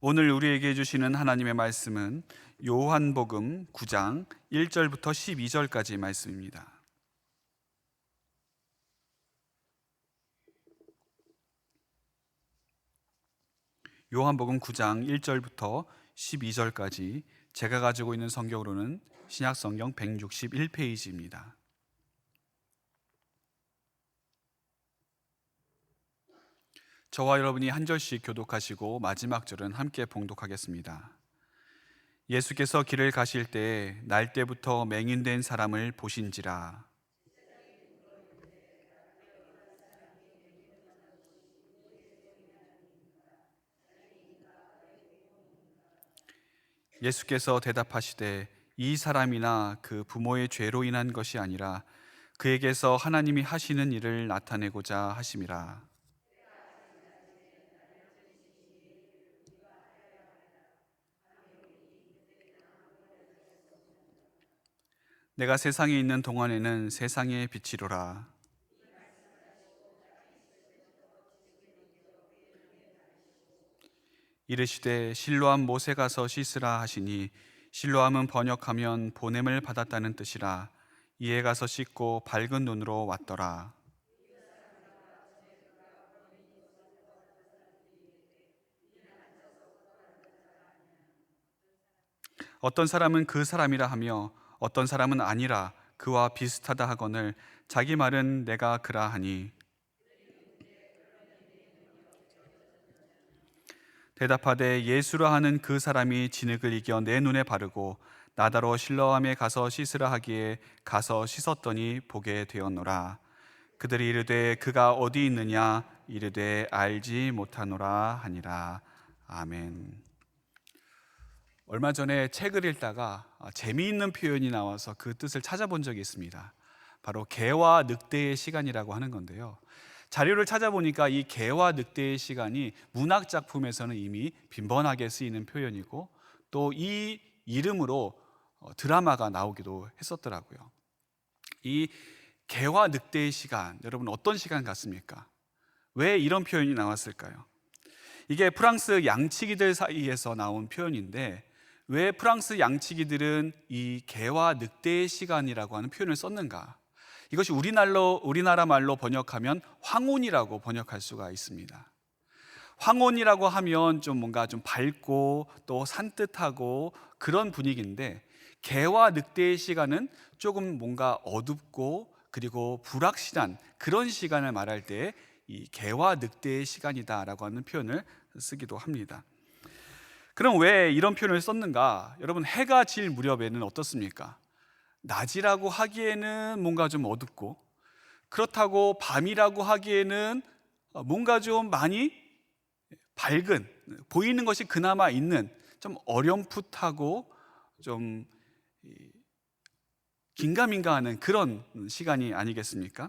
오늘 우리에게 주시는 하나님의 말씀은 요한복음 9장 1절부터 12절까지 말씀입니다. 요한복음 9장 1절부터 12절까지 제가 가지고 있는 성경으로는 신약성경 161페이지입니다. 저와 여러분이 한 절씩 교독하시고 마지막 절은 함께 봉독하겠습니다. 예수께서 길을 가실 때에 날 때부터 맹인된 사람을 보신지라. 예수께서 대답하시되 이 사람이나 그 부모의 죄로 인한 것이 아니라 그에게서 하나님이 하시는 일을 나타내고자 하심이라. 내가 세상에 있는 동안에는 세상의 빛이로라. 이르시되 실로암 못에 가서 씻으라 하시니 실로암은 번역하면 보냄을 받았다는 뜻이라. 이에 가서 씻고 밝은 눈으로 왔더라. 어떤 사람은 그 사람이라 하며 어떤 사람은 아니라 그와 비슷하다 하거늘 자기 말은 내가 그라 하니. 대답하되 예수라 하는 그 사람이 진흙을 이겨 내 눈에 바르고 나더러 실로암에 가서 씻으라 하기에 가서 씻었더니 보게 되었노라. 그들이 이르되 그가 어디 있느냐 이르되 알지 못하노라 하니라. 아멘. 얼마 전에 책을 읽다가 재미있는 표현이 나와서 그 뜻을 찾아본 적이 있습니다. 바로 개와 늑대의 시간이라고 하는 건데요, 자료를 찾아보니까 이 개와 늑대의 시간이 문학 작품에서는 이미 빈번하게 쓰이는 표현이고 또 이 이름으로 드라마가 나오기도 했었더라고요. 이 개와 늑대의 시간, 여러분 어떤 시간 같습니까? 왜 이런 표현이 나왔을까요? 이게 프랑스 양치기들 사이에서 나온 표현인데 왜 프랑스 양치기들은 이 개와 늑대의 시간이라고 하는 표현을 썼는가? 이것이 우리나라 말로 번역하면 황혼이라고 번역할 수가 있습니다. 황혼이라고 하면 좀 뭔가 좀 밝고 또 산뜻하고 그런 분위기인데 개와 늑대의 시간은 조금 뭔가 어둡고 그리고 불확실한 그런 시간을 말할 때 이 개와 늑대의 시간이다라고 하는 표현을 쓰기도 합니다. 그럼 왜 이런 표현을 썼는가? 여러분, 해가 질 무렵에는 어떻습니까? 낮이라고 하기에는 뭔가 좀 어둡고, 그렇다고 밤이라고 하기에는 뭔가 좀 많이 밝은, 보이는 것이 그나마 있는 좀 어렴풋하고 좀 긴가민가하는 그런 시간이 아니겠습니까?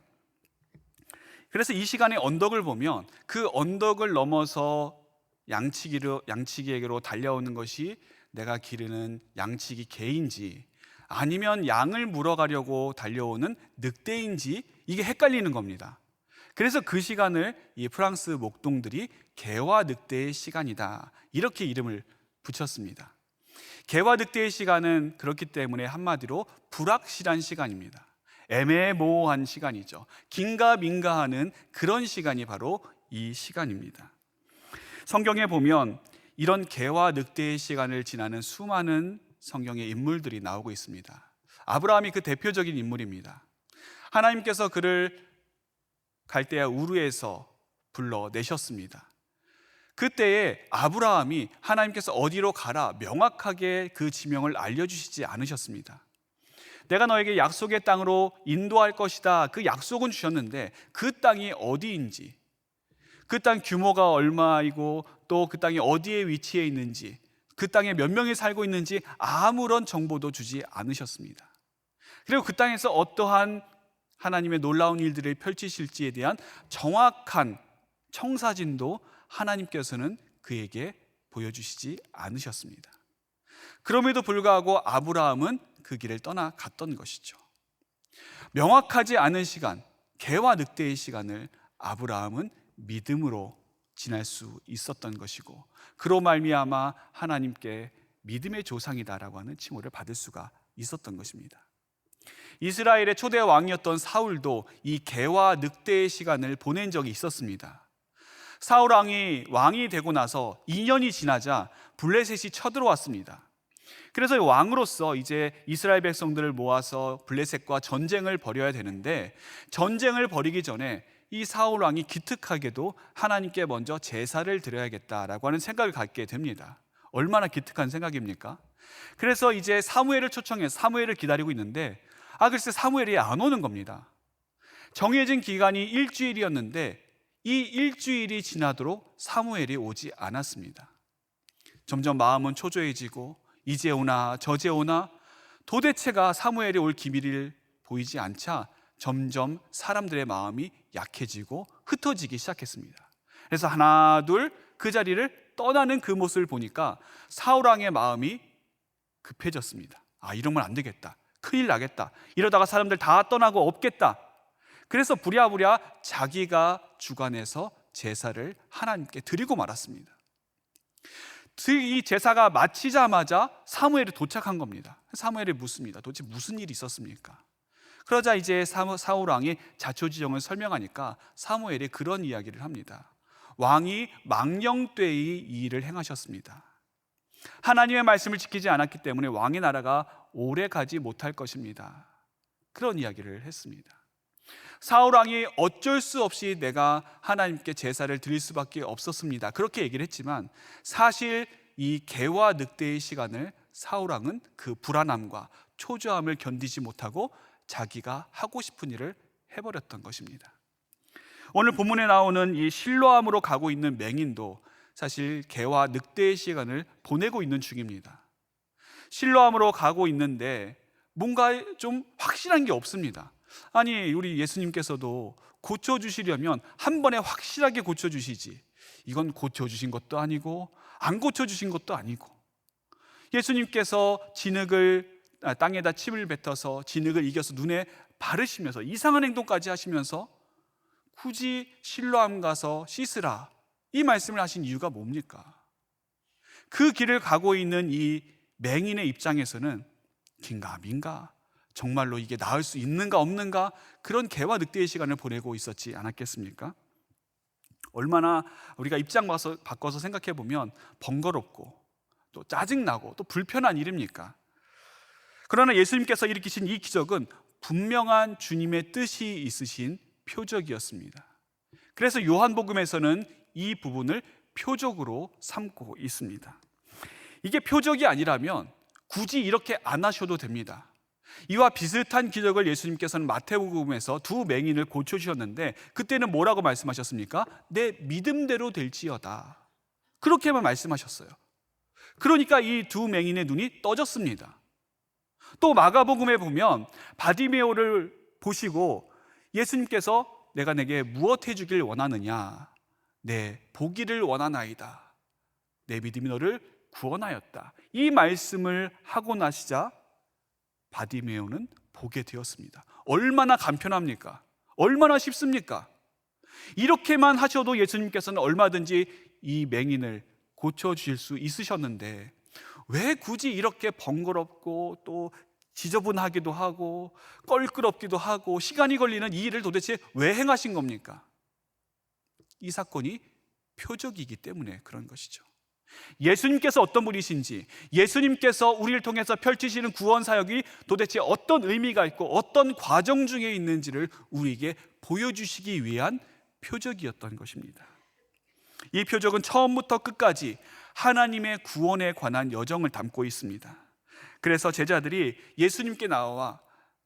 그래서 이 시간에 언덕을 보면 그 언덕을 넘어서 양치기에게로 달려오는 것이 내가 기르는 양치기 개인지 아니면 양을 물어가려고 달려오는 늑대인지 이게 헷갈리는 겁니다. 그래서 그 시간을 이 프랑스 목동들이 개와 늑대의 시간이다 이렇게 이름을 붙였습니다. 개와 늑대의 시간은 그렇기 때문에 한마디로 불확실한 시간입니다. 애매모호한 시간이죠. 긴가민가하는 그런 시간이 바로 이 시간입니다. 성경에 보면 이런 개와 늑대의 시간을 지나는 수많은 성경의 인물들이 나오고 있습니다. 아브라함이 그 대표적인 인물입니다. 하나님께서 그를 갈대아 우르에서 불러내셨습니다. 그때에 아브라함이 하나님께서 어디로 가라 명확하게 그 지명을 알려주시지 않으셨습니다. 내가 너에게 약속의 땅으로 인도할 것이다, 그 약속은 주셨는데 그 땅이 어디인지, 그 땅 규모가 얼마이고 또 그 땅이 어디에 위치해 있는지, 그 땅에 몇 명이 살고 있는지 아무런 정보도 주지 않으셨습니다. 그리고 그 땅에서 어떠한 하나님의 놀라운 일들을 펼치실지에 대한 정확한 청사진도 하나님께서는 그에게 보여주시지 않으셨습니다. 그럼에도 불구하고 아브라함은 그 길을 떠나갔던 것이죠. 명확하지 않은 시간, 개와 늑대의 시간을 아브라함은 믿음으로 지날 수 있었던 것이고, 그로 말미암아 하나님께 믿음의 조상이다라고 하는 칭호를 받을 수가 있었던 것입니다. 이스라엘의 초대 왕이었던 사울도 이 개와 늑대의 시간을 보낸 적이 있었습니다. 사울 왕이 되고 나서 2년이 지나자 블레셋이 쳐들어왔습니다. 그래서 왕으로서 이제 이스라엘 백성들을 모아서 블레셋과 전쟁을 벌여야 되는데, 전쟁을 벌이기 전에 이 사울 왕이 기특하게도 하나님께 먼저 제사를 드려야겠다라고 하는 생각을 갖게 됩니다. 얼마나 기특한 생각입니까? 그래서 이제 사무엘을 초청해서 사무엘을 기다리고 있는데, 글쎄 사무엘이 안 오는 겁니다. 정해진 기간이 일주일이었는데 이 일주일이 지나도록 사무엘이 오지 않았습니다. 점점 마음은 초조해지고, 이제 오나 저제 오나 도대체가 사무엘이 올 기미를 보이지 않자 점점 사람들의 마음이 약해지고 흩어지기 시작했습니다. 그래서 하나 둘 그 자리를 떠나는 그 모습을 보니까 사울 왕의 마음이 급해졌습니다. 이러면 안 되겠다, 큰일 나겠다, 이러다가 사람들 다 떠나고 없겠다. 그래서 부랴부랴 자기가 주관해서 제사를 하나님께 드리고 말았습니다. 이 제사가 마치자마자 사무엘이 도착한 겁니다. 사무엘이 묻습니다. 도대체 무슨 일이 있었습니까? 그러자 이제 사울 왕이 자초지종을 설명하니까 사무엘이 그런 이야기를 합니다. 왕이 망령되이 이 일을 행하셨습니다. 하나님의 말씀을 지키지 않았기 때문에 왕의 나라가 오래 가지 못할 것입니다. 그런 이야기를 했습니다. 사울 왕이 어쩔 수 없이 내가 하나님께 제사를 드릴 수밖에 없었습니다, 그렇게 얘기를 했지만, 사실 이 개와 늑대의 시간을 사울 왕은 그 불안함과 초조함을 견디지 못하고 자기가 하고 싶은 일을 해버렸던 것입니다. 오늘 본문에 나오는 이 실로암으로 가고 있는 맹인도 사실 개와 늑대의 시간을 보내고 있는 중입니다. 실로암으로 가고 있는데 뭔가 좀 확실한 게 없습니다. 아니, 우리 예수님께서도 고쳐주시려면 한 번에 확실하게 고쳐주시지, 이건 고쳐주신 것도 아니고 안 고쳐주신 것도 아니고, 예수님께서 땅에다 침을 뱉어서 진흙을 이겨서 눈에 바르시면서 이상한 행동까지 하시면서 굳이 실로암 가서 씻으라, 이 말씀을 하신 이유가 뭡니까? 그 길을 가고 있는 이 맹인의 입장에서는 긴가민가, 정말로 이게 나을 수 있는가 없는가, 그런 개와 늑대의 시간을 보내고 있었지 않았겠습니까? 얼마나 우리가 입장 바꿔서 생각해 보면 번거롭고 또 짜증나고 또 불편한 일입니까? 그러나 예수님께서 일으키신 이 기적은 분명한 주님의 뜻이 있으신 표적이었습니다. 그래서 요한복음에서는 이 부분을 표적으로 삼고 있습니다. 이게 표적이 아니라면 굳이 이렇게 안 하셔도 됩니다. 이와 비슷한 기적을 예수님께서는 마태복음에서 두 맹인을 고쳐주셨는데, 그때는 뭐라고 말씀하셨습니까? 내 믿음대로 될지어다, 그렇게만 말씀하셨어요. 그러니까 이 두 맹인의 눈이 떠졌습니다. 또 마가복음에 보면 바디메오를 보시고 예수님께서 내가 내게 무엇 해주길 원하느냐, 내 보기를 원하나이다, 내 믿음이 너를 구원하였다, 이 말씀을 하고 나시자 바디메오는 보게 되었습니다. 얼마나 간편합니까? 얼마나 쉽습니까? 이렇게만 하셔도 예수님께서는 얼마든지 이 맹인을 고쳐주실 수 있으셨는데, 왜 굳이 이렇게 번거롭고 또 지저분하기도 하고 껄끄럽기도 하고 시간이 걸리는 이 일을 도대체 왜 행하신 겁니까? 이 사건이 표적이기 때문에 그런 것이죠. 예수님께서 어떤 분이신지, 예수님께서 우리를 통해서 펼치시는 구원 사역이 도대체 어떤 의미가 있고 어떤 과정 중에 있는지를 우리에게 보여주시기 위한 표적이었던 것입니다. 이 표적은 처음부터 끝까지 하나님의 구원에 관한 여정을 담고 있습니다. 그래서 제자들이 예수님께 나와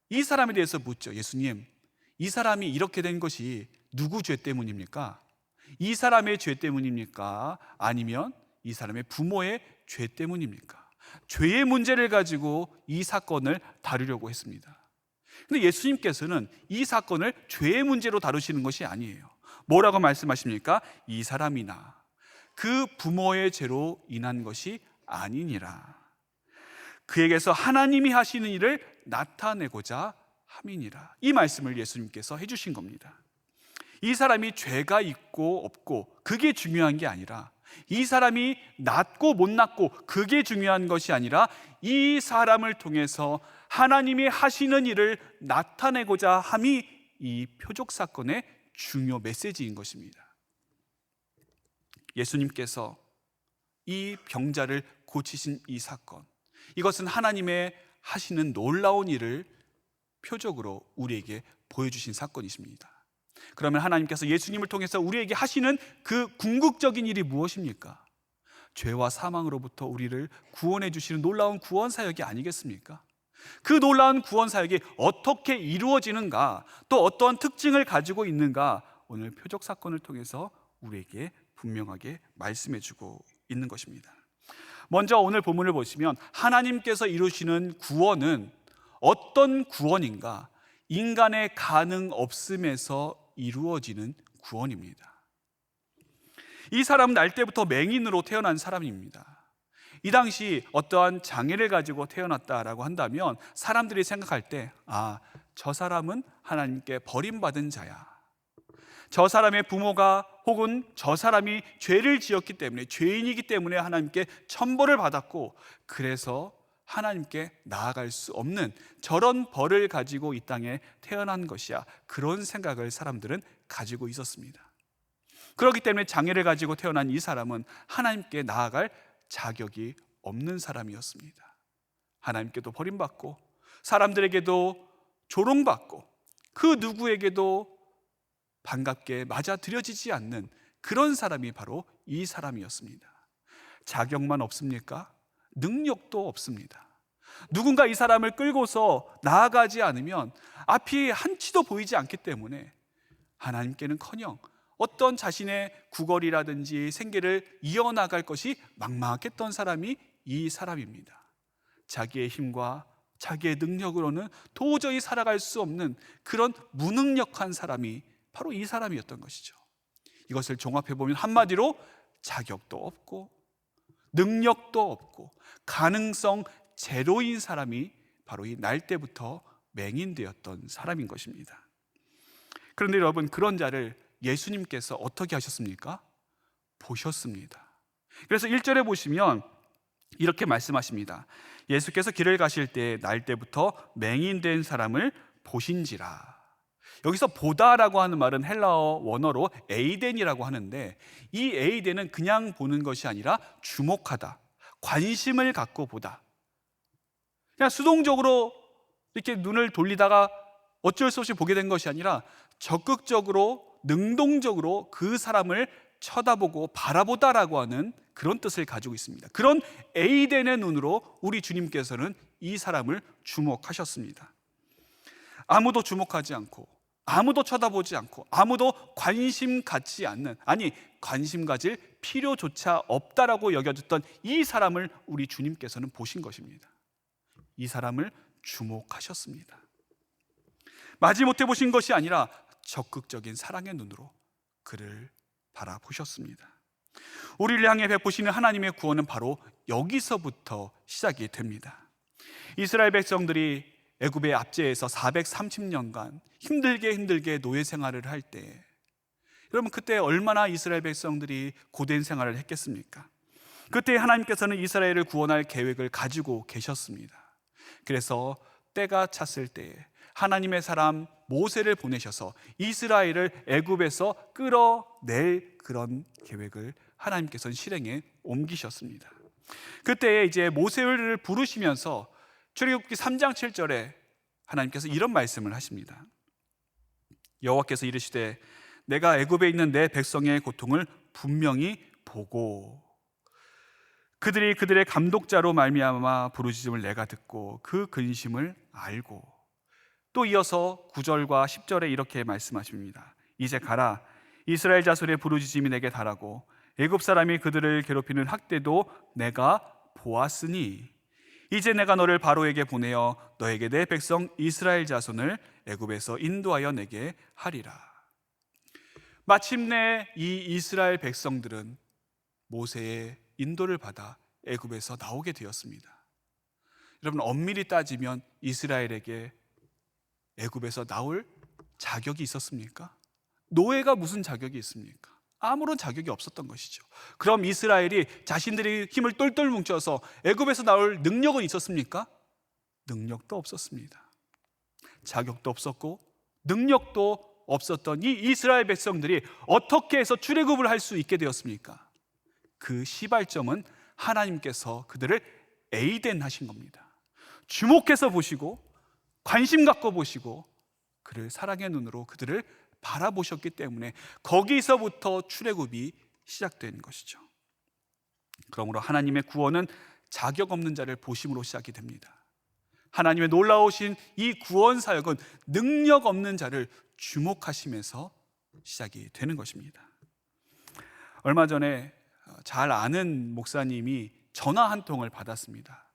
이 사람에 대해서 묻죠. 예수님, 이 사람이 이렇게 된 것이 누구 죄 때문입니까? 이 사람의 죄 때문입니까? 아니면 이 사람의 부모의 죄 때문입니까? 죄의 문제를 가지고 이 사건을 다루려고 했습니다. 그런데 예수님께서는 이 사건을 죄의 문제로 다루시는 것이 아니에요. 뭐라고 말씀하십니까? 이 사람이나 그 부모의 죄로 인한 것이 아니니라. 그에게서 하나님이 하시는 일을 나타내고자 함이니라. 이 말씀을 예수님께서 해주신 겁니다. 이 사람이 죄가 있고 없고 그게 중요한 게 아니라, 이 사람이 낫고 못 낫고 그게 중요한 것이 아니라, 이 사람을 통해서 하나님이 하시는 일을 나타내고자 함이 이 표적 사건의 중요 메시지인 것입니다. 예수님께서 이 병자를 고치신 이 사건, 이것은 하나님의 하시는 놀라운 일을 표적으로 우리에게 보여주신 사건이십니다. 그러면 하나님께서 예수님을 통해서 우리에게 하시는 그 궁극적인 일이 무엇입니까? 죄와 사망으로부터 우리를 구원해 주시는 놀라운 구원 사역이 아니겠습니까? 그 놀라운 구원 사역이 어떻게 이루어지는가, 또 어떠한 특징을 가지고 있는가, 오늘 표적 사건을 통해서 우리에게 분명하게 말씀해 주고 있는 것입니다. 먼저 오늘 본문을 보시면 하나님께서 이루시는 구원은 어떤 구원인가? 인간의 가능 없음에서 이루어지는 구원입니다. 이 사람은 날 때부터 맹인으로 태어난 사람입니다. 이 당시 어떠한 장애를 가지고 태어났다라고 한다면 사람들이 생각할 때, 저 사람은 하나님께 버림받은 자야, 저 사람의 부모가 혹은 저 사람이 죄를 지었기 때문에, 죄인이기 때문에 하나님께 천벌을 받았고, 그래서 하나님께 나아갈 수 없는 저런 벌을 가지고 이 땅에 태어난 것이야, 그런 생각을 사람들은 가지고 있었습니다. 그렇기 때문에 장애를 가지고 태어난 이 사람은 하나님께 나아갈 자격이 없는 사람이었습니다. 하나님께도 버림받고 사람들에게도 조롱받고 그 누구에게도 반갑게 맞아들여지지 않는 그런 사람이 바로 이 사람이었습니다. 자격만 없습니까? 능력도 없습니다. 누군가 이 사람을 끌고서 나아가지 않으면 앞이 한치도 보이지 않기 때문에 하나님께는커녕 어떤 자신의 구걸이라든지 생계를 이어나갈 것이 막막했던 사람이 이 사람입니다. 자기의 힘과 자기의 능력으로는 도저히 살아갈 수 없는 그런 무능력한 사람이 바로 이 사람이었던 것이죠. 이것을 종합해보면 한마디로 자격도 없고 능력도 없고 가능성 제로인 사람이 바로 이 날 때부터 맹인되었던 사람인 것입니다. 그런데 여러분, 그런 자를 예수님께서 어떻게 하셨습니까? 보셨습니다. 그래서 1절에 보시면 이렇게 말씀하십니다. 예수께서 길을 가실 때 날 때부터 맹인된 사람을 보신지라. 여기서 보다라고 하는 말은 헬라어 원어로 에이덴이라고 하는데, 이 에이덴은 그냥 보는 것이 아니라 주목하다, 관심을 갖고 보다. 그냥 수동적으로 이렇게 눈을 돌리다가 어쩔 수 없이 보게 된 것이 아니라 적극적으로 능동적으로 그 사람을 쳐다보고 바라보다라고 하는 그런 뜻을 가지고 있습니다. 그런 에이덴의 눈으로 우리 주님께서는 이 사람을 주목하셨습니다. 아무도 주목하지 않고 아무도 쳐다보지 않고 아무도 관심 갖지 않는, 아니 관심 가질 필요조차 없다라고 여겨졌던 이 사람을 우리 주님께서는 보신 것입니다. 이 사람을 주목하셨습니다. 마지못해 보신 것이 아니라 적극적인 사랑의 눈으로 그를 바라보셨습니다. 우리를 향해 베푸시는 하나님의 구원은 바로 여기서부터 시작이 됩니다. 이스라엘 백성들이 애굽의 압제에서 430년간 힘들게 노예 생활을 할 때, 여러분 그때 얼마나 이스라엘 백성들이 고된 생활을 했겠습니까? 그때 하나님께서는 이스라엘을 구원할 계획을 가지고 계셨습니다. 그래서 때가 찼을 때에 하나님의 사람 모세를 보내셔서 이스라엘을 애굽에서 끌어낼 그런 계획을 하나님께서는 실행에 옮기셨습니다. 그때 이제 모세를 부르시면서 출애굽기 3장 7절에 하나님께서 이런 말씀을 하십니다. 여호와께서 이르시되 내가 애굽에 있는 내 백성의 고통을 분명히 보고 그들이 그들의 감독자로 말미암아 부르짖음을 내가 듣고 그 근심을 알고, 또 이어서 9절과 10절에 이렇게 말씀하십니다. 이제 가라, 이스라엘 자손의 부르짖음이 내게 달하고 애굽 사람이 그들을 괴롭히는 학대도 내가 보았으니 이제 내가 너를 바로에게 보내어 너에게 내 백성 이스라엘 자손을 애굽에서 인도하여 내게 하리라. 마침내 이 이스라엘 백성들은 모세의 인도를 받아 애굽에서 나오게 되었습니다. 여러분, 엄밀히 따지면 이스라엘에게 애굽에서 나올 자격이 있었습니까? 노예가 무슨 자격이 있습니까? 아무런 자격이 없었던 것이죠. 그럼 이스라엘이 자신들이 힘을 똘똘 뭉쳐서 애굽에서 나올 능력은 있었습니까? 능력도 없었습니다. 자격도 없었고 능력도 없었던 이 이스라엘 백성들이 어떻게 해서 출애굽을 할 수 있게 되었습니까? 그 시발점은 하나님께서 그들을 에이덴하신 겁니다. 주목해서 보시고 관심 갖고 보시고 그를 사랑의 눈으로 그들을 바라보셨기 때문에 거기서부터 출애굽이 시작된 것이죠. 그러므로 하나님의 구원은 자격 없는 자를 보심으로 시작이 됩니다. 하나님의 놀라우신 이 구원 사역은 능력 없는 자를 주목하심에서 시작이 되는 것입니다. 얼마 전에 잘 아는 목사님이 전화 한 통을 받았습니다.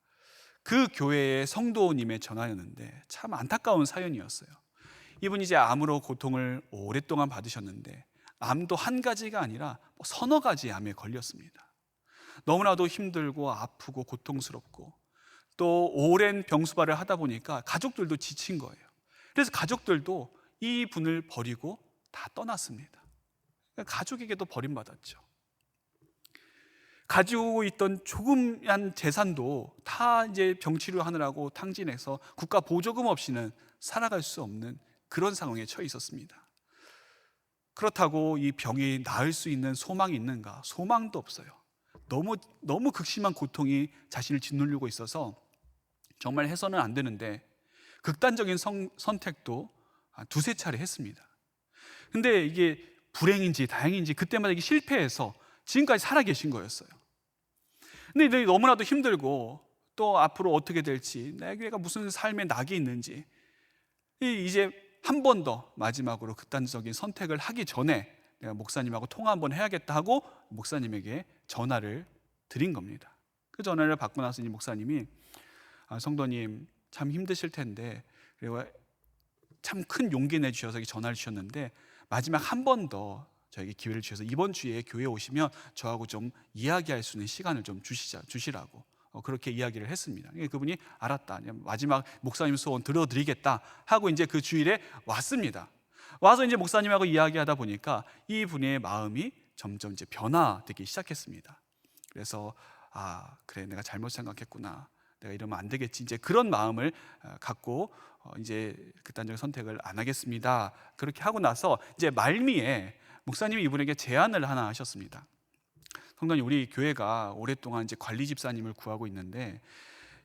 그 교회의 성도님의 전화였는데 참 안타까운 사연이었어요. 이분이 이제 암으로 고통을 오랫동안 받으셨는데 암도 한 가지가 아니라 서너 가지 암에 걸렸습니다. 너무나도 힘들고 아프고 고통스럽고 또 오랜 병수발을 하다 보니까 가족들도 지친 거예요. 그래서 가족들도 이 분을 버리고 다 떠났습니다. 가족에게도 버림받았죠. 가지고 있던 조그만 재산도 다 이제 병치료하느라고 탕진해서 국가 보조금 없이는 살아갈 수 없는 그런 상황에 처해 있었습니다. 그렇다고 이 병이 나을 수 있는 소망이 있는가? 소망도 없어요. 너무 극심한 고통이 자신을 짓누르고 있어서 정말 해서는 안 되는데 극단적인 선택도 두세 차례 했습니다. 근데 이게 불행인지 다행인지 그때마다 이게 실패해서 지금까지 살아계신 거였어요. 근데 너무나도 힘들고 또 앞으로 어떻게 될지, 내가 무슨 삶의 낙이 있는지, 이제 한 번 더 마지막으로 극단적인 선택을 하기 전에 내가 목사님하고 통화 한번 해야겠다 하고 목사님에게 전화를 드린 겁니다. 그 전화를 받고 나서 이 목사님이 성도님 참 힘드실 텐데, 그리고 참 큰 용기 내주셔서 전화를 주셨는데 마지막 한 번 더 저에게 기회를 주셔서 이번 주에 교회에 오시면 저하고 좀 이야기할 수 있는 시간을 좀 주시라고 그렇게 이야기를 했습니다. 그분이 알았다, 마지막 목사님 소원 들어드리겠다 하고 이제 그 주일에 왔습니다. 와서 이제 목사님하고 이야기하다 보니까 이 분의 마음이 점점 이제 변화되기 시작했습니다. 그래서 그래, 내가 잘못 생각했구나, 내가 이러면 안 되겠지, 이제 그런 마음을 갖고 이제 극단적인 선택을 안 하겠습니다. 그렇게 하고 나서 이제 말미에 목사님이 이분에게 제안을 하나 하셨습니다. 성도님, 우리 교회가 오랫동안 이제 관리 집사님을 구하고 있는데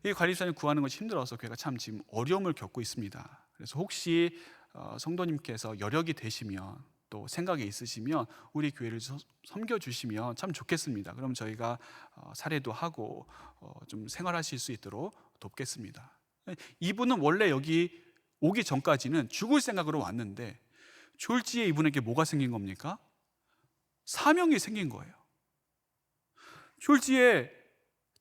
이 관리 집사님 구하는 것이 힘들어서 교회가 참 지금 어려움을 겪고 있습니다. 그래서 혹시 성도님께서 여력이 되시면 또 생각이 있으시면 우리 교회를 섬겨주시면 참 좋겠습니다. 그럼 저희가 사례도 하고 좀 생활하실 수 있도록 돕겠습니다. 이분은 원래 여기 오기 전까지는 죽을 생각으로 왔는데 졸지에 이분에게 뭐가 생긴 겁니까? 사명이 생긴 거예요. 졸지에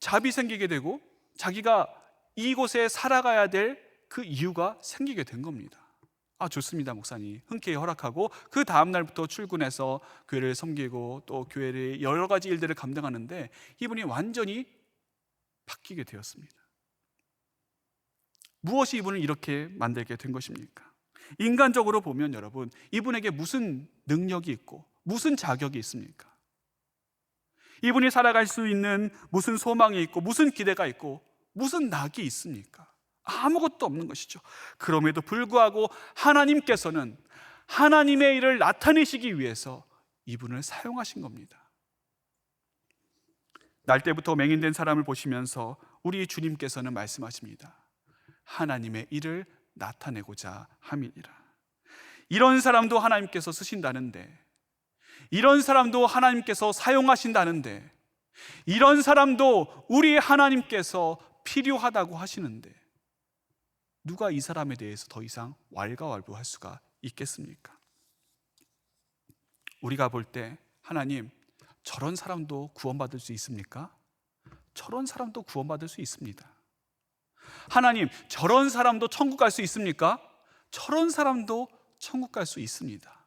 잡이 생기게 되고 자기가 이곳에 살아가야 될 그 이유가 생기게 된 겁니다. 좋습니다, 목사님. 흔쾌히 허락하고 그 다음 날부터 출근해서 교회를 섬기고 또 교회의 여러 가지 일들을 감당하는데 이분이 완전히 바뀌게 되었습니다. 무엇이 이분을 이렇게 만들게 된 것입니까? 인간적으로 보면 여러분, 이분에게 무슨 능력이 있고 무슨 자격이 있습니까? 이분이 살아갈 수 있는 무슨 소망이 있고 무슨 기대가 있고 무슨 낙이 있습니까? 아무것도 없는 것이죠. 그럼에도 불구하고 하나님께서는 하나님의 일을 나타내시기 위해서 이분을 사용하신 겁니다. 날 때부터 맹인된 사람을 보시면서 우리 주님께서는 말씀하십니다. 하나님의 일을 나타내고자 함이니라. 이런 사람도 하나님께서 쓰신다는데, 이런 사람도 하나님께서 사용하신다는데, 이런 사람도 우리 하나님께서 필요하다고 하시는데 누가 이 사람에 대해서 더 이상 왈가왈부할 수가 있겠습니까? 우리가 볼 때 하나님, 저런 사람도 구원받을 수 있습니까? 저런 사람도 구원받을 수 있습니다. 하나님, 저런 사람도 천국 갈 수 있습니까? 저런 사람도 천국 갈 수 있습니다.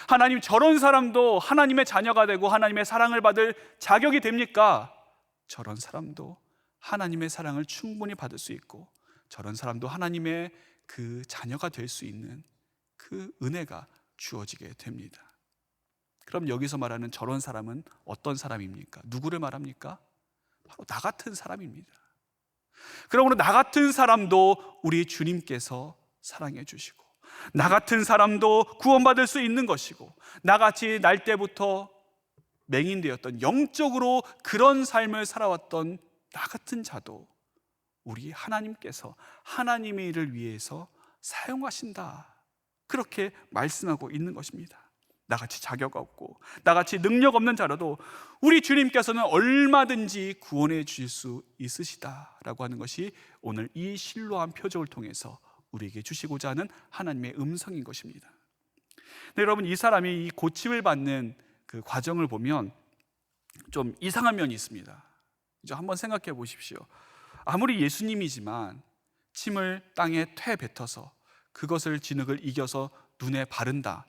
하나님, 저런 사람도 하나님의 자녀가 되고 하나님의 사랑을 받을 자격이 됩니까? 저런 사람도 하나님의 사랑을 충분히 받을 수 있고 저런 사람도 하나님의 그 자녀가 될 수 있는 그 은혜가 주어지게 됩니다. 그럼 여기서 말하는 저런 사람은 어떤 사람입니까? 누구를 말합니까? 바로 나 같은 사람입니다. 그러므로 나 같은 사람도 우리 주님께서 사랑해 주시고, 나 같은 사람도 구원받을 수 있는 것이고, 나같이 날 때부터 맹인되었던, 영적으로 그런 삶을 살아왔던 나 같은 자도 우리 하나님께서 하나님의 일을 위해서 사용하신다, 그렇게 말씀하고 있는 것입니다. 나같이 자격 없고 나같이 능력 없는 자라도 우리 주님께서는 얼마든지 구원해 주실 수 있으시다라고 하는 것이 오늘 이 실로암 표적을 통해서 우리에게 주시고자 하는 하나님의 음성인 것입니다. 네, 여러분, 이 사람이 이 고침을 받는 그 과정을 보면 좀 이상한 면이 있습니다. 이제 한번 생각해 보십시오. 아무리 예수님이지만 침을 땅에 퇴 뱉어서 그것을 진흙을 이겨서 눈에 바른다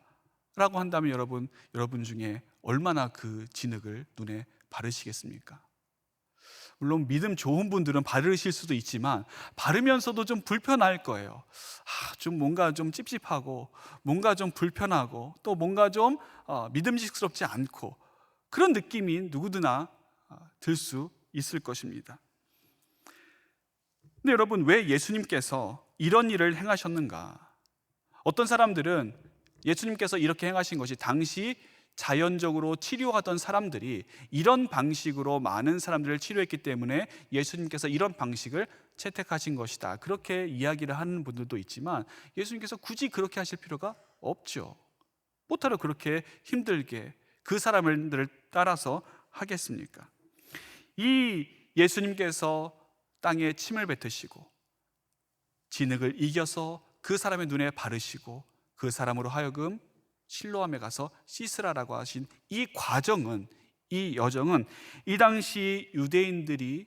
라고 한다면 여러분 중에 얼마나 그 진흙을 눈에 바르시겠습니까? 물론 믿음 좋은 분들은 바르실 수도 있지만 바르면서도 좀 불편할 거예요. 좀 뭔가 좀 찝찝하고 뭔가 좀 불편하고 또 뭔가 좀 믿음직스럽지 않고 그런 느낌이 누구나 들 수 있을 것입니다. 근데 여러분, 왜 예수님께서 이런 일을 행하셨는가? 어떤 사람들은 예수님께서 이렇게 행하신 것이 당시 자연적으로 치료하던 사람들이 이런 방식으로 많은 사람들을 치료했기 때문에 예수님께서 이런 방식을 채택하신 것이다, 그렇게 이야기를 하는 분들도 있지만 예수님께서 굳이 그렇게 하실 필요가 없죠. 뭐하러 그렇게 힘들게 그 사람들을 따라서 하겠습니까? 이 예수님께서 땅에 침을 뱉으시고 진흙을 이겨서 그 사람의 눈에 바르시고 그 사람으로 하여금 실로암에 가서 씻으라라고 하신 이 과정은, 이 여정은 이 당시 유대인들이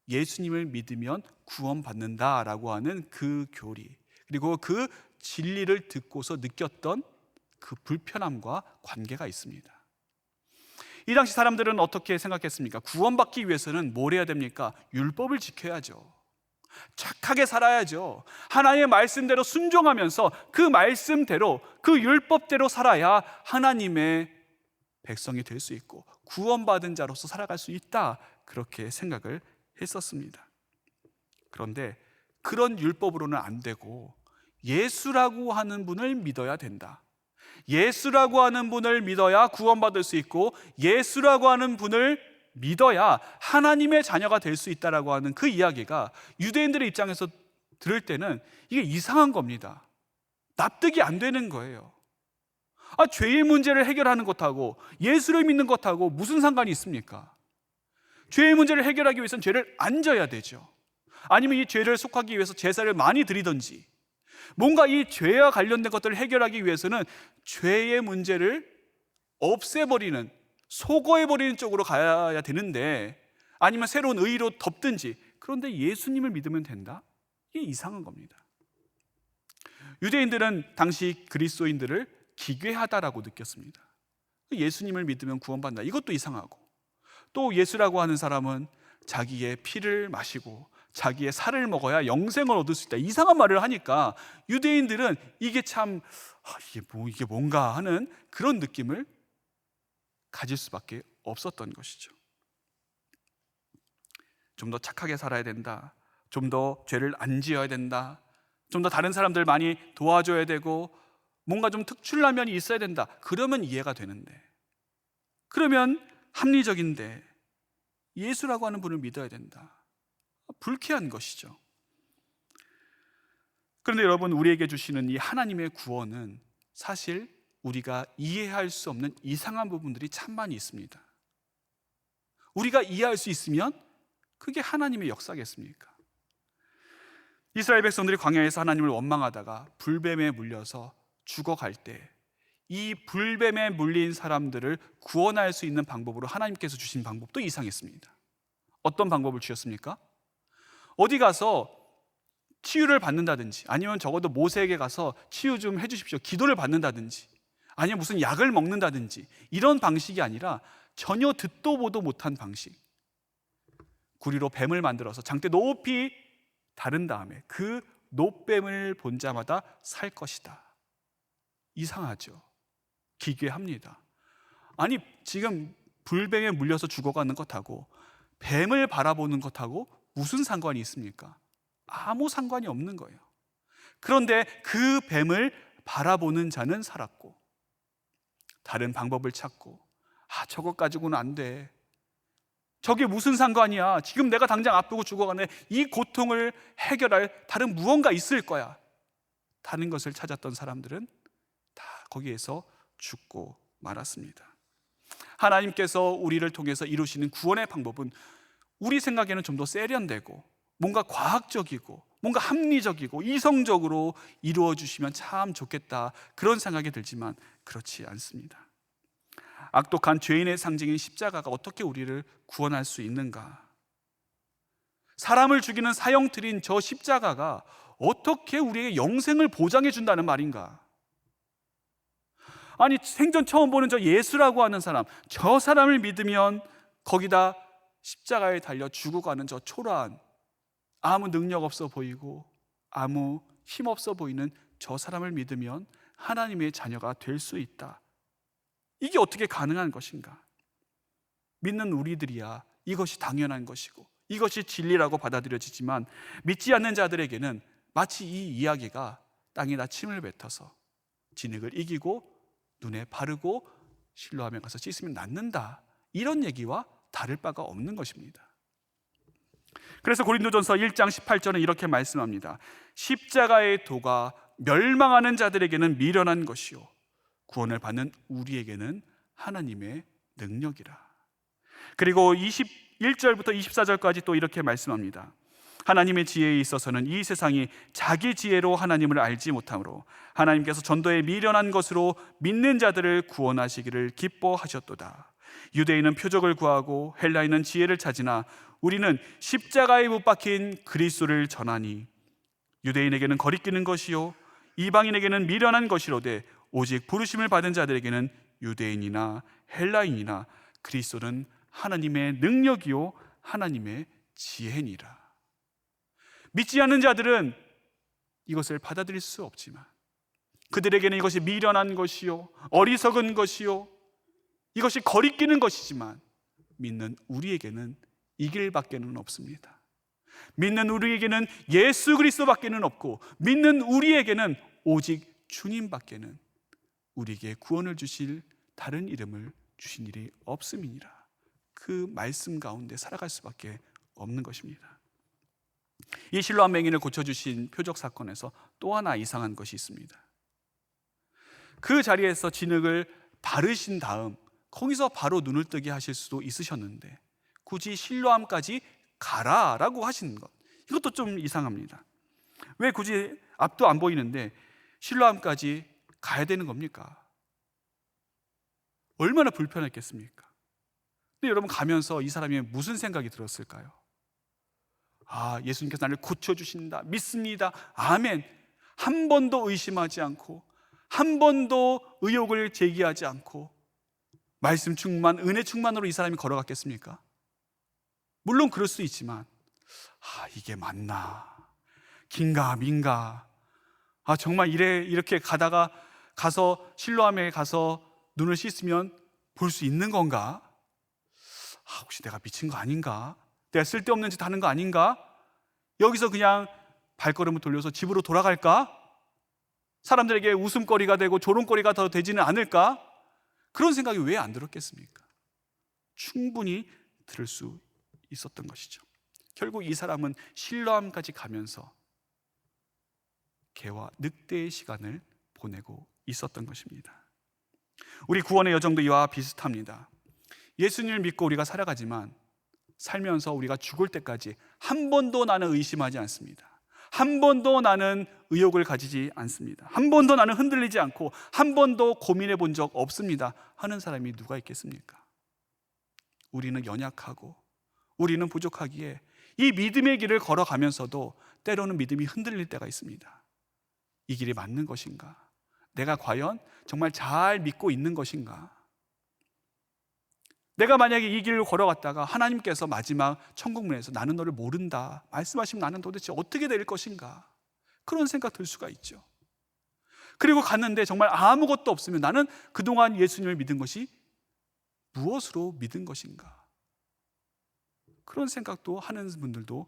예수님을 믿으면 구원받는다라고 하는 그 교리, 그리고 그 진리를 듣고서 느꼈던 그 불편함과 관계가 있습니다. 이 당시 사람들은 어떻게 생각했습니까? 구원받기 위해서는 뭘 해야 됩니까? 율법을 지켜야죠. 착하게 살아야죠. 하나님의 말씀대로 순종하면서 그 말씀대로, 그 율법대로 살아야 하나님의 백성이 될 수 있고 구원받은 자로서 살아갈 수 있다, 그렇게 생각을 했었습니다. 그런데 그런 율법으로는 안 되고 예수라고 하는 분을 믿어야 된다. 예수라고 하는 분을 믿어야 구원받을 수 있고 예수라고 하는 분을 믿어야 하나님의 자녀가 될 수 있다라고 하는 그 이야기가 유대인들의 입장에서 들을 때는 이게 이상한 겁니다. 납득이 안 되는 거예요. 죄의 문제를 해결하는 것하고 예수를 믿는 것하고 무슨 상관이 있습니까? 죄의 문제를 해결하기 위해서는 죄를 안 져야 되죠. 아니면 이 죄를 속하기 위해서 제사를 많이 드리든지, 뭔가 이 죄와 관련된 것들을 해결하기 위해서는 죄의 문제를 없애버리는, 소거해버리는 쪽으로 가야 되는데, 아니면 새로운 의로 덮든지, 그런데 예수님을 믿으면 된다? 이게 이상한 겁니다. 유대인들은 당시 그리스도인들을 기괴하다라고 느꼈습니다. 예수님을 믿으면 구원받는다, 이것도 이상하고, 또 예수라고 하는 사람은 자기의 피를 마시고 자기의 살을 먹어야 영생을 얻을 수 있다, 이상한 말을 하니까 유대인들은 이게 참 이게 뭔가 하는 그런 느낌을 가질 수밖에 없었던 것이죠. 좀 더 착하게 살아야 된다, 좀 더 죄를 안 지어야 된다, 좀 더 다른 사람들 많이 도와줘야 되고 뭔가 좀 특출난 면이 있어야 된다, 그러면 이해가 되는데, 그러면 합리적인데 예수라고 하는 분을 믿어야 된다, 불쾌한 것이죠. 그런데 여러분, 우리에게 주시는 이 하나님의 구원은 사실 우리가 이해할 수 없는 이상한 부분들이 참 많이 있습니다. 우리가 이해할 수 있으면 그게 하나님의 역사겠습니까? 이스라엘 백성들이 광야에서 하나님을 원망하다가 불뱀에 물려서 죽어갈 때 이 불뱀에 물린 사람들을 구원할 수 있는 방법으로 하나님께서 주신 방법도 이상했습니다. 어떤 방법을 주셨습니까? 어디 가서 치유를 받는다든지, 아니면 적어도 모세에게 가서 치유 좀 해주십시오, 기도를 받는다든지, 아니면 무슨 약을 먹는다든지, 이런 방식이 아니라 전혀 듣도 보도 못한 방식, 구리로 뱀을 만들어서 장대 높이 다른 다음에 그 노뱀을 본 자마다 살 것이다. 이상하죠. 기괴합니다. 아니, 지금 불뱀에 물려서 죽어가는 것하고 뱀을 바라보는 것하고 무슨 상관이 있습니까? 아무 상관이 없는 거예요. 그런데 그 뱀을 바라보는 자는 살았고, 다른 방법을 찾고, 저것 가지고는 안 돼, 저게 무슨 상관이야, 지금 내가 당장 아프고 죽어가는데 이 고통을 해결할 다른 무언가 있을 거야, 다른 것을 찾았던 사람들은 다 거기에서 죽고 말았습니다. 하나님께서 우리를 통해서 이루시는 구원의 방법은 우리 생각에는 좀 더 세련되고 뭔가 과학적이고 뭔가 합리적이고 이성적으로 이루어 주시면 참 좋겠다, 그런 생각이 들지만 그렇지 않습니다. 악독한 죄인의 상징인 십자가가 어떻게 우리를 구원할 수 있는가? 사람을 죽이는 사형틀인 저 십자가가 어떻게 우리에게 영생을 보장해 준다는 말인가? 아니, 생전 처음 보는 저 예수라고 하는 사람, 저 사람을 믿으면 거기다 십자가에 달려 죽어가는 저 초라한, 아무 능력 없어 보이고 아무 힘 없어 보이는 저 사람을 믿으면 하나님의 자녀가 될 수 있다. 이게 어떻게 가능한 것인가? 믿는 우리들이야 이것이 당연한 것이고 이것이 진리라고 받아들여지지만, 믿지 않는 자들에게는 마치 이 이야기가 땅에다 침을 뱉어서 진흙을 이기고 눈에 바르고 실로암에 가서 씻으면 낫는다, 이런 얘기와 다를 바가 없는 것입니다. 그래서 고린도전서 1장 18절은 이렇게 말씀합니다. 십자가의 도가 멸망하는 자들에게는 미련한 것이요 구원을 받는 우리에게는 하나님의 능력이라. 그리고 21절부터 24절까지 또 이렇게 말씀합니다. 하나님의 지혜에 있어서는 이 세상이 자기 지혜로 하나님을 알지 못하므로 하나님께서 전도에 미련한 것으로 믿는 자들을 구원하시기를 기뻐하셨도다. 유대인은 표적을 구하고 헬라인은 지혜를 찾으나 우리는 십자가에 못 박힌 그리스도를 전하니 유대인에게는 거리끼는 것이요 이방인에게는 미련한 것이로되 오직 부르심을 받은 자들에게는 유대인이나 헬라인이나 그리스도는 하나님의 능력이요 하나님의 지혜니라. 믿지 않는 자들은 이것을 받아들일 수 없지만 그들에게는 이것이 미련한 것이요 어리석은 것이요 이것이 거리끼는 것이지만, 믿는 우리에게는 이 길밖에는 없습니다. 믿는 우리에게는 예수 그리스도밖에는 없고, 믿는 우리에게는 오직 주님밖에는 우리에게 구원을 주실 다른 이름을 주신 일이 없음이니라. 그 말씀 가운데 살아갈 수밖에 없는 것입니다. 이 실로암 맹인을 고쳐주신 표적 사건에서 또 하나 이상한 것이 있습니다. 그 자리에서 진흙을 바르신 다음 거기서 바로 눈을 뜨게 하실 수도 있으셨는데 굳이 실로암까지 가라라고 하시는 것, 이것도 좀 이상합니다. 왜 굳이 앞도 안 보이는데 실로암까지 가야 되는 겁니까? 얼마나 불편했겠습니까? 근데 여러분, 가면서 이 사람이 무슨 생각이 들었을까요? 예수님께서 나를 고쳐주신다, 믿습니다, 아멘. 한 번도 의심하지 않고 한 번도 의혹을 제기하지 않고 말씀 충만, 은혜 충만으로 이 사람이 걸어갔겠습니까? 물론 그럴 수 있지만 이게 맞나? 긴가 민가? 정말 이렇게 가서 실로암에 가서 눈을 씻으면 볼 수 있는 건가? 혹시 내가 미친 거 아닌가? 내가 쓸데없는 짓 하는 거 아닌가? 여기서 그냥 발걸음을 돌려서 집으로 돌아갈까? 사람들에게 웃음거리가 되고 조롱거리가 더 되지는 않을까? 그런 생각이 왜 안 들었겠습니까? 충분히 들을 수 있었던 것이죠. 결국 이 사람은 실로암까지 가면서 개와 늑대의 시간을 보내고 있었던 것입니다. 우리 구원의 여정도 이와 비슷합니다. 예수님을 믿고 우리가 살아가지만 살면서 우리가 죽을 때까지 한 번도 나는 의심하지 않습니다. 한 번도 나는 의욕을 가지지 않습니다. 한 번도 나는 흔들리지 않고 한 번도 고민해 본 적 없습니다 하는 사람이 누가 있겠습니까? 우리는 연약하고 우리는 부족하기에 이 믿음의 길을 걸어가면서도 때로는 믿음이 흔들릴 때가 있습니다. 이 길이 맞는 것인가? 내가 과연 정말 잘 믿고 있는 것인가? 내가 만약에 이 길을 걸어갔다가 하나님께서 마지막 천국문에서 나는 너를 모른다 말씀하시면 나는 도대체 어떻게 될 것인가? 그런 생각 들 수가 있죠. 그리고 갔는데 정말 아무것도 없으면 나는 그동안 예수님을 믿은 것이 무엇으로 믿은 것인가? 그런 생각도 하는 분들도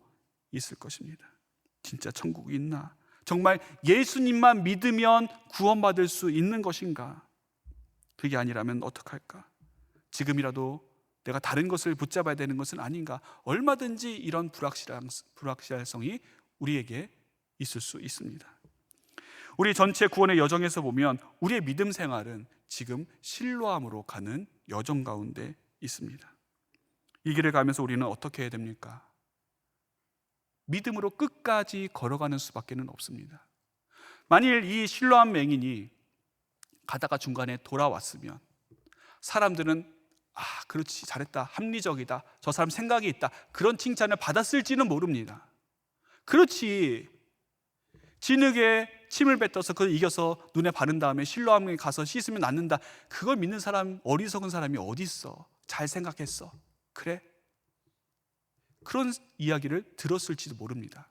있을 것입니다. 진짜 천국이 있나? 정말 예수님만 믿으면 구원받을 수 있는 것인가? 그게 아니라면 어떡할까? 지금이라도 내가 다른 것을 붙잡아야 되는 것은 아닌가? 얼마든지 이런 불확실성이 우리에게 있을 수 있습니다. 우리 전체 구원의 여정에서 보면 우리의 믿음 생활은 지금 실로암으로 가는 여정 가운데 있습니다. 이 길을 가면서 우리는 어떻게 해야 됩니까? 믿음으로 끝까지 걸어가는 수밖에는 없습니다. 만일 이 실로암 맹인이 가다가 중간에 돌아왔으면 사람들은 그렇지, 잘했다, 합리적이다, 저 사람 생각이 있다, 그런 칭찬을 받았을지는 모릅니다. 그렇지, 진흙에 침을 뱉어서 그걸 이겨서 눈에 바른 다음에 실로암에 가서 씻으면 낫는다, 그걸 믿는 사람, 어리석은 사람이 어디 있어? 잘 생각했어. 그래? 그런 이야기를 들었을지도 모릅니다.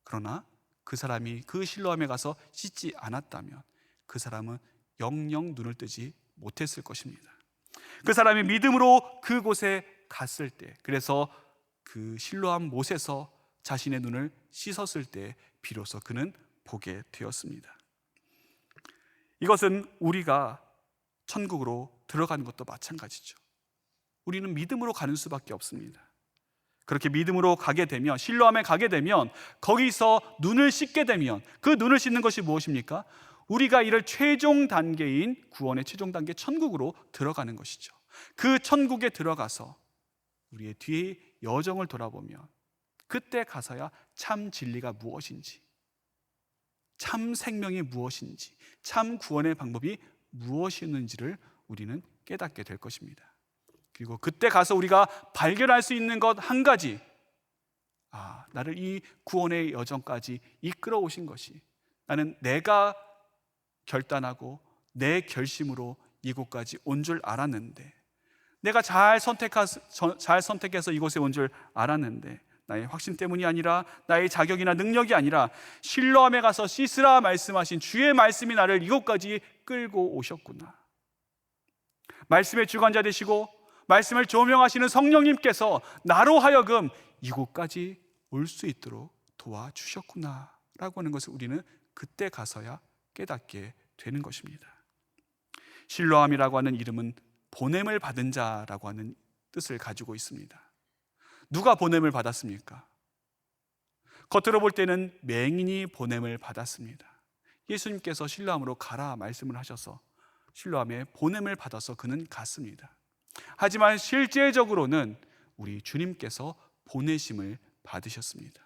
그러나 그 사람이 그 실로암에 가서 씻지 않았다면 그 사람은 영영 눈을 뜨지 못했을 것입니다. 그 사람이 믿음으로 그곳에 갔을 때, 그래서 그 실로암 못에서 자신의 눈을 씻었을 때 비로소 그는 보게 되었습니다. 이것은 우리가 천국으로 들어가는 것도 마찬가지죠. 우리는 믿음으로 가는 수밖에 없습니다. 그렇게 믿음으로 가게 되면, 실로암에 가게 되면, 거기서 눈을 씻게 되면, 그 눈을 씻는 것이 무엇입니까? 우리가 이를 최종 단계인 구원의 최종 단계 천국으로 들어가는 것이죠. 그 천국에 들어가서 우리의 뒤의 여정을 돌아보면 그때 가서야 참 진리가 무엇인지, 참 생명이 무엇인지, 참 구원의 방법이 무엇이었는지를 우리는 깨닫게 될 것입니다. 그리고 그때 가서 우리가 발견할 수 있는 것 한 가지, 나를 이 구원의 여정까지 이끌어 오신 것이, 나는 내가 결단하고 내 결심으로 이곳까지 온 줄 알았는데, 내가 잘 선택해서 이곳에 온 줄 알았는데, 나의 확신 때문이 아니라, 나의 자격이나 능력이 아니라 실로암에 가서 씻으라 말씀하신 주의 말씀이 나를 이곳까지 끌고 오셨구나. 말씀의 주관자 되시고 말씀을 조명하시는 성령님께서 나로 하여금 이곳까지 올 수 있도록 도와주셨구나 라고 하는 것을 우리는 그때 가서야 깨닫게 되는 것입니다. 실로암이라고 하는 이름은 보냄을 받은 자라고 하는 뜻을 가지고 있습니다. 누가 보냄을 받았습니까? 겉으로 볼 때는 맹인이 보냄을 받았습니다. 예수님께서 실로암으로 가라 말씀을 하셔서 실로암에 보냄을 받아서 그는 갔습니다. 하지만 실제적으로는 우리 주님께서 보내심을 받으셨습니다.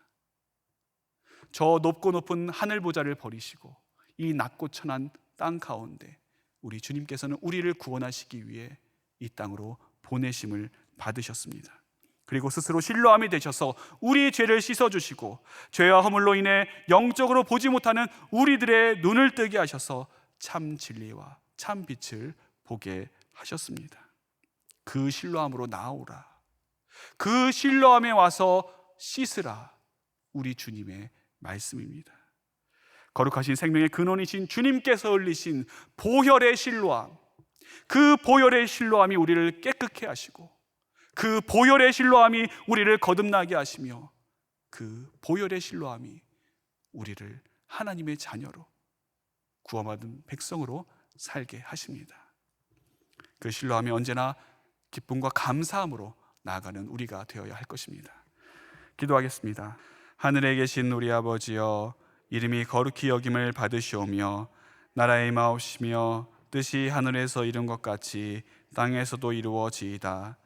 저 높고 높은 하늘 보좌를 버리시고 이 낮고 천한 땅 가운데 우리 주님께서는 우리를 구원하시기 위해 이 땅으로 보내심을 받으셨습니다. 그리고 스스로 실로암이 되셔서 우리 죄를 씻어주시고 죄와 허물로 인해 영적으로 보지 못하는 우리들의 눈을 뜨게 하셔서 참 진리와 참 빛을 보게 하셨습니다. 그 실로암으로 나오라, 그 실로암에 와서 씻으라, 우리 주님의 말씀입니다. 거룩하신 생명의 근원이신 주님께서 흘리신 보혈의 실로암, 그 보혈의 실로암이 우리를 깨끗게 하시고 그 보혈의 실로암이 우리를 거듭나게 하시며 그 보혈의 실로암이 우리를 하나님의 자녀로 구원받은 백성으로 살게 하십니다. 그 실로암이 언제나 기쁨과 감사함으로 나아가는 우리가 되어야 할 것입니다. 기도하겠습니다. 하늘에 계신 우리 아버지여, 이름이 거룩히 여김을 받으시오며 나라의 임하옵시며 뜻이 하늘에서 이룬 것 같이 땅에서도 이루어지이다.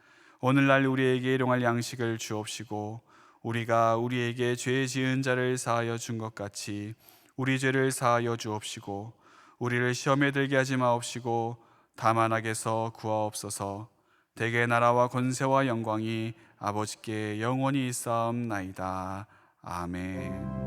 오늘날 우리에게 일용할 양식을 주옵시고 우리가 우리에게 죄 지은 자를 사하여 준 것 같이 우리 죄를 사하여 주옵시고 우리를 시험에 들게 하지 마옵시고 다만 악에서 구하옵소서. 대개 나라와 권세와 영광이 아버지께 영원히 있사옵나이다. 아멘.